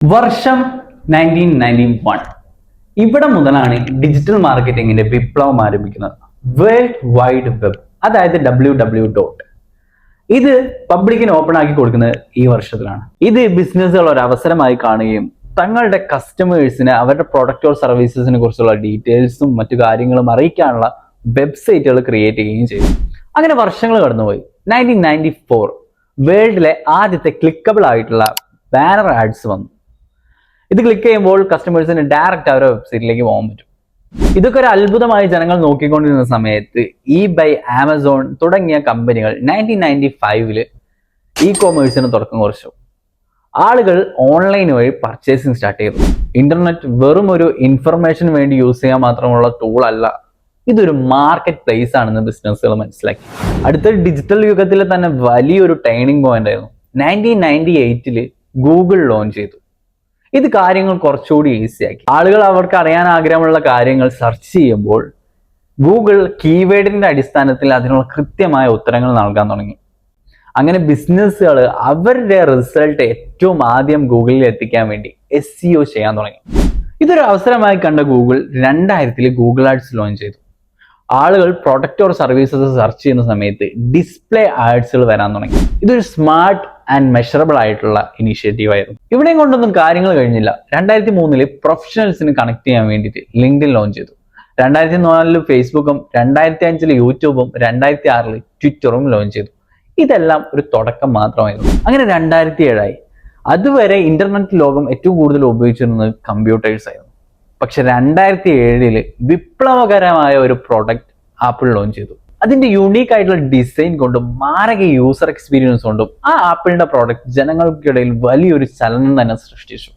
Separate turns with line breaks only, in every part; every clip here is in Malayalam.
വർഷം 1991. ഇവിടെ മുതലാണ് ഡിജിറ്റൽ മാർക്കറ്റിംഗിന്റെ വിപ്ലവം ആരംഭിക്കുന്നത്. വേൾഡ് വൈഡ് വെബ്, അതായത് WWW. ഇത് പബ്ലിക്കിന് ഓപ്പൺ ആക്കി കൊടുക്കുന്നത് ഈ വർഷത്തിലാണ്. ഇത് ബിസിനസ്സുകൾ ഒരു അവസരമായി കാണുകയും തങ്ങളുടെ കസ്റ്റമേഴ്സിന് അവരുടെ പ്രൊഡക്റ്റ് ഓർ സർവീസസിനെ കുറിച്ചുള്ള ഡീറ്റെയിൽസും മറ്റു കാര്യങ്ങളും അറിയിക്കാനുള്ള വെബ്സൈറ്റുകൾ ക്രിയേറ്റ് ചെയ്യുകയും ചെയ്തു. അങ്ങനെ വർഷങ്ങൾ കടന്നുപോയി. 1994 വേൾഡിലെ ആദ്യത്തെ ക്ലിക്കബിൾ ആയിട്ടുള്ള ബാനർ ആഡ്സ് വന്നു. ഇത് ക്ലിക്ക് ചെയ്യുമ്പോൾ കസ്റ്റമേഴ്സിന് ഡയറക്റ്റ് അവരുടെ വെബ്സൈറ്റിലേക്ക് പോകാൻ പറ്റും. ഇതൊക്കെ ഒരു അത്ഭുതമായി ജനങ്ങൾ നോക്കിക്കൊണ്ടിരുന്ന സമയത്ത് eBay, ആമസോൺ തുടങ്ങിയ കമ്പനികൾ 1995 ഇ-കോമേഴ്സിന് തുടക്കം കുറിച്ചു. ആളുകൾ ഓൺലൈൻ വഴി പർച്ചേസിങ് സ്റ്റാർട്ട് ചെയ്തു. ഇന്റർനെറ്റ് വെറും ഒരു ഇൻഫർമേഷന് വേണ്ടി യൂസ് ചെയ്യാൻ മാത്രമുള്ള ടൂൾ അല്ല, ഇതൊരു മാർക്കറ്റ് പ്ലേസ് ആണെന്ന് ബിസിനസ്സുകൾ മനസ്സിലാക്കി. അടുത്ത ഡിജിറ്റൽ യുഗത്തിലെ തന്നെ വലിയൊരു ടേണിംഗ് പോയിന്റ് ആയിരുന്നു. 1998 ഗൂഗിൾ ലോഞ്ച് ചെയ്തു. ഇത് കാര്യങ്ങൾ കുറച്ചുകൂടി ഈസിയാക്കി. ആളുകൾ അവർക്ക് അറിയാൻ ആഗ്രഹമുള്ള കാര്യങ്ങൾ സെർച്ച് ചെയ്യുമ്പോൾ ഗൂഗിൾ കീവേഡിന്റെ അടിസ്ഥാനത്തിൽ അതിനുള്ള കൃത്യമായ ഉത്തരങ്ങൾ നൽകാൻ തുടങ്ങി. അങ്ങനെ ബിസിനസ്സുകൾ അവരുടെ റിസൾട്ട് ഏറ്റവും ആദ്യം ഗൂഗിളിൽ എത്തിക്കാൻ വേണ്ടി SEO ചെയ്യാൻ തുടങ്ങി. ഇതൊരു അവസരമായി കണ്ട ഗൂഗിൾ 2000 ഗൂഗിൾ ആഡ്സ് ലോഞ്ച് ചെയ്തു. ആളുകൾ പ്രൊഡക്റ്റ് ഓർ സർവീസസ് സെർച്ച് ചെയ്യുന്ന സമയത്ത് ഡിസ്പ്ലേ ആഡ്സുകൾ വരാൻ തുടങ്ങി. ഇതൊരു സ്മാർട്ട് ആൻഡ് മെഷറബിൾ ആയിട്ടുള്ള ഇനീഷ്യേറ്റീവ് ആയിരുന്നു. ഇവിടെയും കൊണ്ടൊന്നും കാര്യങ്ങൾ കഴിഞ്ഞില്ല. 2003 പ്രൊഫഷണൽസിന് കണക്ട് ചെയ്യാൻ വേണ്ടിയിട്ട് ലിങ്ക്ഡിൻ ലോഞ്ച് ചെയ്തു. 2004 ഫേസ്ബുക്കും 2005 യൂട്യൂബും 2006 ട്വിറ്ററും ലോഞ്ച് ചെയ്തു. ഇതെല്ലാം ഒരു തുടക്കം മാത്രമായിരുന്നു. അങ്ങനെ 2007 അതുവരെ ഇന്റർനെറ്റ് ലോകം ഏറ്റവും കൂടുതൽ ഉപയോഗിച്ചിരുന്നത് കമ്പ്യൂട്ടേഴ്സ് ആയിരുന്നു. പക്ഷെ 2007 വിപ്ലവകരമായ ഒരു പ്രോഡക്റ്റ് ആപ്പിൾ ലോഞ്ച് ചെയ്തു. അതിന്റെ യുണീക്ക് ആയിട്ടുള്ള ഡിസൈൻ കൊണ്ടും മാരക യൂസർ എക്സ്പീരിയൻസ് കൊണ്ടും ആ ആപ്പിളിന്റെ പ്രോഡക്റ്റ് ജനങ്ങൾക്കിടയിൽ വലിയൊരു ചലനം തന്നെ സൃഷ്ടിച്ചു.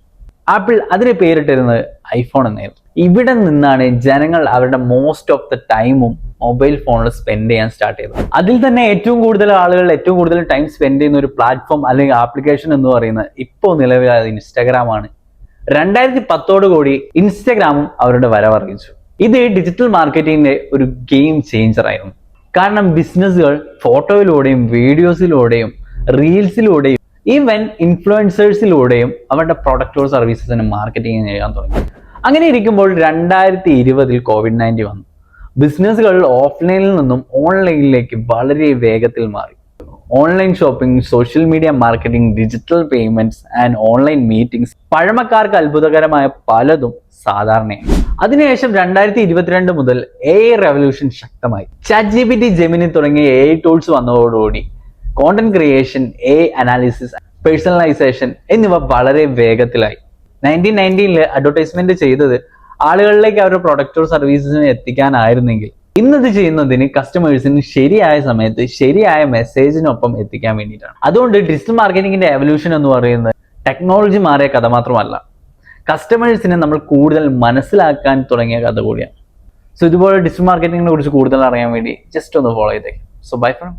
ആപ്പിൾ അതിന് പേരിട്ടിരുന്നത് ഐഫോൺ എന്നായിരുന്നു. ഇവിടെ നിന്നാണ് ജനങ്ങൾ അവരുടെ മോസ്റ്റ് ഓഫ് ദ ടൈമും മൊബൈൽ ഫോണിൽ സ്പെൻഡ് ചെയ്യാൻ സ്റ്റാർട്ട് ചെയ്തത്. അതിൽ തന്നെ ഏറ്റവും കൂടുതൽ ആളുകൾ ഏറ്റവും കൂടുതൽ ടൈം സ്പെൻഡ് ചെയ്യുന്ന ഒരു പ്ലാറ്റ്ഫോം അല്ലെങ്കിൽ ആപ്ലിക്കേഷൻ എന്ന് പറയുന്നത് ഇപ്പോൾ നിലവിൽ അത് ഇൻസ്റ്റാഗ്രാം ആണ്. 2010 കൂടി ഇൻസ്റ്റാഗ്രാമും അവരുടെ വരവറിയിച്ചു. ഇത് ഡിജിറ്റൽ മാർക്കറ്റിംഗിന്റെ ഒരു ഗെയിം ചേഞ്ചർ ആയിരുന്നു. കാരണം ബിസിനസ്സുകൾ ഫോട്ടോയിലൂടെയും വീഡിയോസിലൂടെയും റീൽസിലൂടെയും ഈവൻ ഇൻഫ്ലുവൻസേഴ്സിലൂടെയും അവരുടെ പ്രൊഡക്റ്റ് സർവീസസിന് മാർക്കറ്റിംഗ് ചെയ്യാൻ തുടങ്ങി. അങ്ങനെ ഇരിക്കുമ്പോൾ 2020 COVID-19 വന്നു. ബിസിനസ്സുകൾ ഓഫ്ലൈനിൽ നിന്നും ഓൺലൈനിലേക്ക് വളരെ വേഗത്തിൽ മാറി. Online shopping, social media marketing, digital payments and online meetings പഴമക്കാർക്ക് അത്ഭുതകരമായ പലതും സാധാരണയാണ്. അതിനുശേഷം 2022 മുതൽ AI റെവല്യൂഷൻ ശക്തമായി. ChatGPT, ജെമിനി തുടങ്ങിയ AI ടൂൾസ് വന്നതോടുകൂടി content creation, AI analysis, personalisation എന്നിവ വളരെ വേഗത്തിലായി. 1990 അഡ്വർടൈസ്മെന്റ് ചെയ്തത് ആളുകളിലേക്ക് അവരുടെ പ്രൊഡക്റ്റോ സർവീസസിനെ എത്തിക്കാനായിരുന്നെങ്കിൽ ഇന്നത് ചെയ്യുന്നതിന് കസ്റ്റമേഴ്സിന് ശരിയായ സമയത്ത് ശരിയായ മെസ്സേജിനൊപ്പം എത്തിക്കാൻ വേണ്ടിയിട്ടാണ്. അതുകൊണ്ട് ഡിജിറ്റൽ മാർക്കറ്റിംഗിന്റെ എവല്യൂഷൻ എന്ന് പറയുന്നത് ടെക്നോളജി മാറിയ കഥ മാത്രമല്ല, കസ്റ്റമേഴ്സിനെ നമ്മൾ കൂടുതൽ മനസ്സിലാക്കാൻ തുടങ്ങിയ കഥ കൂടിയാണ്. സോ ഇതുപോലെ ഡിജിറ്റൽ മാർക്കറ്റിംഗിനെ കുറിച്ച് കൂടുതൽ അറിയാൻ വേണ്ടി ജസ്റ്റ് ഒന്ന് ഫോളോ ചെയ്തേക്കും. So bye from